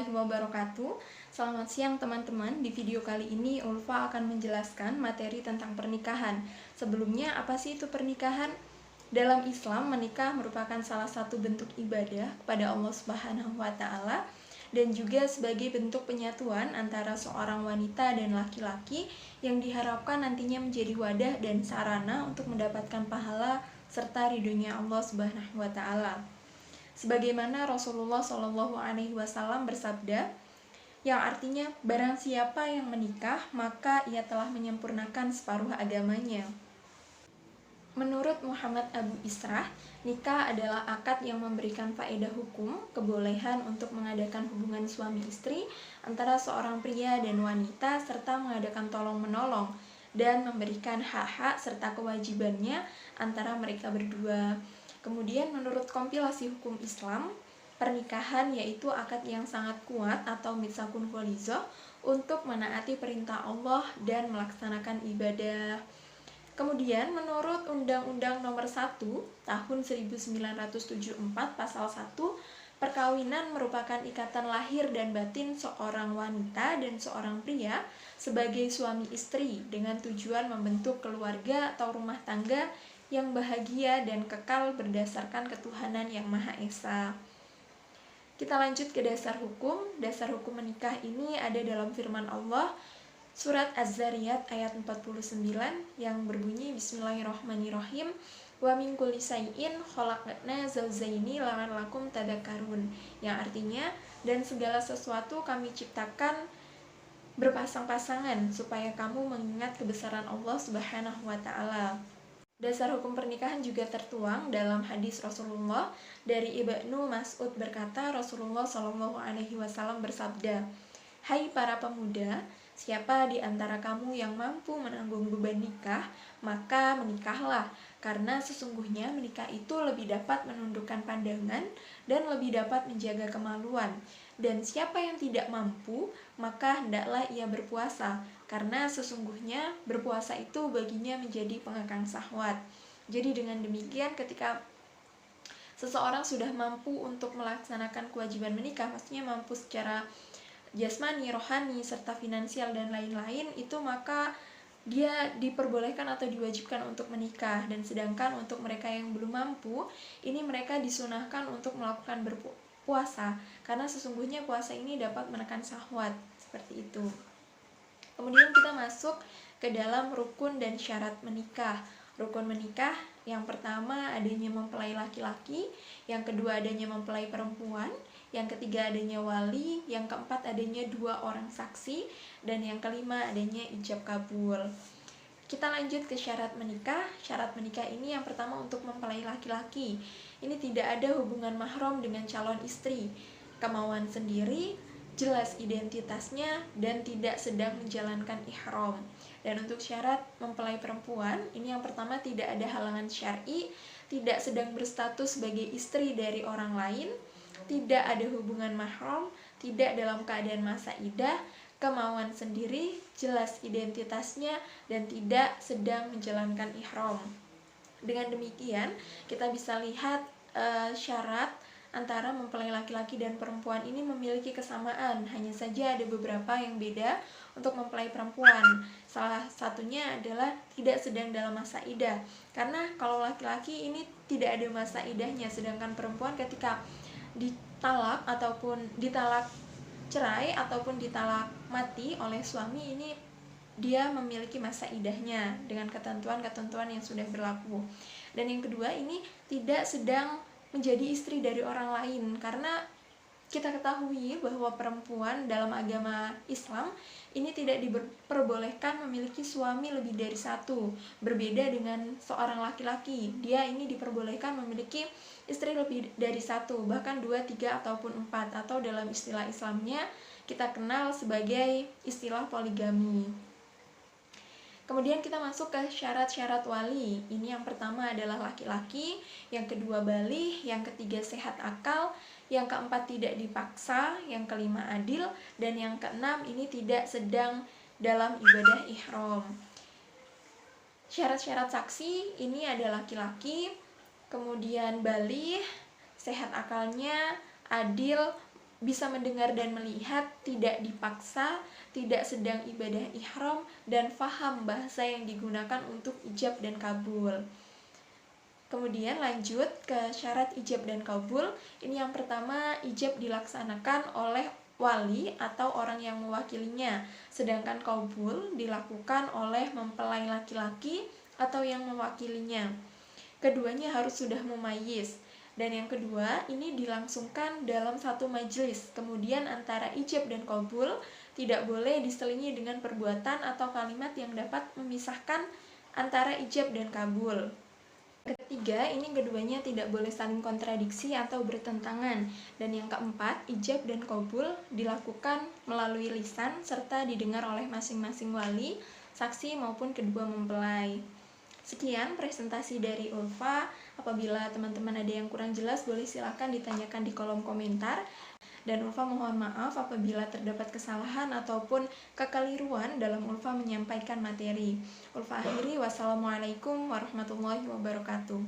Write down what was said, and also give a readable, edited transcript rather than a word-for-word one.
warahmatullahi wabarakatuh. Selamat siang teman-teman. Di video kali ini Ulfa akan menjelaskan materi tentang pernikahan. Sebelumnya, apa sih itu pernikahan? Dalam Islam, menikah merupakan salah satu bentuk ibadah kepada Allah Subhanahu wa Ta'ala dan juga sebagai bentuk penyatuan antara seorang wanita dan laki-laki yang diharapkan nantinya menjadi wadah dan sarana untuk mendapatkan pahala serta ridhonya Allah Subhanahu wa Ta'ala. Sebagaimana Rasulullah Shallallahu Alaihi Wasallam bersabda, yang artinya barang siapa yang menikah maka ia telah menyempurnakan separuh agamanya. Menurut Muhammad Abu Israh, nikah adalah akad yang memberikan faedah hukum, kebolehan untuk mengadakan hubungan suami istri antara seorang pria dan wanita serta mengadakan tolong-menolong dan memberikan hak-hak serta kewajibannya antara mereka berdua. Kemudian menurut kompilasi hukum Islam, pernikahan yaitu akad yang sangat kuat atau mitsakun ghalidzah untuk menaati perintah Allah dan melaksanakan ibadah. Kemudian menurut Undang-Undang Nomor 1 Tahun 1974 Pasal 1, perkawinan merupakan ikatan lahir dan batin seorang wanita dan seorang pria sebagai suami istri dengan tujuan membentuk keluarga atau rumah tangga yang bahagia dan kekal berdasarkan ketuhanan yang Maha Esa. Kita lanjut ke dasar hukum. Dasar hukum menikah ini ada dalam firman Allah Surat Az-Zariyat ayat 49 yang berbunyi Bismillahirrahmanirrahim wa min kulli shay'in khalaqna zawjaini la'allakum tadhakkarun, yang artinya dan segala sesuatu kami ciptakan berpasang-pasangan supaya kamu mengingat kebesaran Allah Subhanahu wa Ta'ala. Dasar hukum pernikahan juga tertuang dalam hadis Rasulullah dari Ibnu Mas'ud berkata, Rasulullah Shallallahu Alaihi Wasallam bersabda, "Hai para pemuda, siapa di antara kamu yang mampu menanggung beban nikah, maka menikahlah, karena sesungguhnya menikah itu lebih dapat menundukkan pandangan dan lebih dapat menjaga kemaluan. Dan siapa yang tidak mampu, maka hendaklah ia berpuasa, karena sesungguhnya berpuasa itu baginya menjadi pengekang syahwat." Jadi dengan demikian ketika seseorang sudah mampu untuk melaksanakan kewajiban menikah, maksudnya mampu secara jasmani, rohani, serta finansial dan lain-lain, itu maka dia diperbolehkan atau diwajibkan untuk menikah. Dan sedangkan untuk mereka yang belum mampu, ini mereka disunahkan untuk melakukan berpuasa, karena sesungguhnya puasa ini dapat menekan syahwat, seperti itu. Kemudian kita masuk ke dalam rukun dan syarat menikah. Rukun menikah yang pertama adanya mempelai laki-laki, yang kedua adanya mempelai perempuan, yang ketiga adanya wali, yang keempat adanya 2 orang saksi, dan yang kelima adanya ijab kabul. Kita lanjut ke syarat menikah. Syarat menikah ini yang pertama untuk mempelai laki-laki. Ini tidak ada hubungan mahram dengan calon istri, kemauan sendiri, jelas identitasnya, dan tidak sedang menjalankan ihram. Dan untuk syarat mempelai perempuan, ini yang pertama tidak ada halangan syar'i, tidak sedang berstatus sebagai istri dari orang lain, tidak ada hubungan mahram, tidak dalam keadaan masa iddah, kemauan sendiri, jelas identitasnya, dan tidak sedang menjalankan ihram. Dengan demikian, kita bisa lihat syarat antara mempelai laki-laki dan perempuan ini memiliki kesamaan, hanya saja ada beberapa yang beda untuk mempelai perempuan. Salah satunya adalah tidak sedang dalam masa iddah, karena kalau laki-laki ini tidak ada masa iddahnya, sedangkan perempuan ketika ditalak ataupun ditalak cerai ataupun ditalak mati oleh suami, ini dia memiliki masa iddahnya dengan ketentuan-ketentuan yang sudah berlaku. Dan yang kedua, ini tidak sedang menjadi istri dari orang lain, karena kita ketahui bahwa perempuan dalam agama Islam ini tidak diperbolehkan memiliki suami lebih dari 1. Berbeda dengan seorang laki-laki, dia ini diperbolehkan memiliki istri lebih dari 1, bahkan 2, 3, ataupun 4, atau dalam istilah Islamnya kita kenal sebagai istilah poligami. Kemudian kita masuk ke syarat-syarat wali. Ini yang pertama adalah laki-laki, yang kedua baligh, yang ketiga sehat akal, yang keempat tidak dipaksa, yang kelima adil, dan yang keenam ini tidak sedang dalam ibadah ihram. Syarat-syarat saksi ini ada laki-laki, kemudian baligh, sehat akalnya, adil, bisa mendengar dan melihat, tidak dipaksa, tidak sedang ibadah ihram, dan faham bahasa yang digunakan untuk ijab dan kabul. Kemudian lanjut ke syarat ijab dan kabul. Ini yang pertama, ijab dilaksanakan oleh wali atau orang yang mewakilinya, sedangkan kabul dilakukan oleh mempelai laki-laki atau yang mewakilinya. Keduanya harus sudah mumayyiz. Dan yang kedua, ini dilangsungkan dalam satu majelis. Kemudian antara ijab dan kabul tidak boleh diselingi dengan perbuatan atau kalimat yang dapat memisahkan antara ijab dan kabul. Ketiga, ini keduanya tidak boleh saling kontradiksi atau bertentangan. Dan yang keempat, ijab dan kabul dilakukan melalui lisan serta didengar oleh masing-masing wali, saksi maupun kedua mempelai. Sekian presentasi dari Ulfa. Apabila teman-teman ada yang kurang jelas, boleh silakan ditanyakan di kolom komentar. Dan Ulfa mohon maaf apabila terdapat kesalahan ataupun kekeliruan dalam Ulfa menyampaikan materi. Ulfa akhiri, wassalamualaikum warahmatullahi wabarakatuh.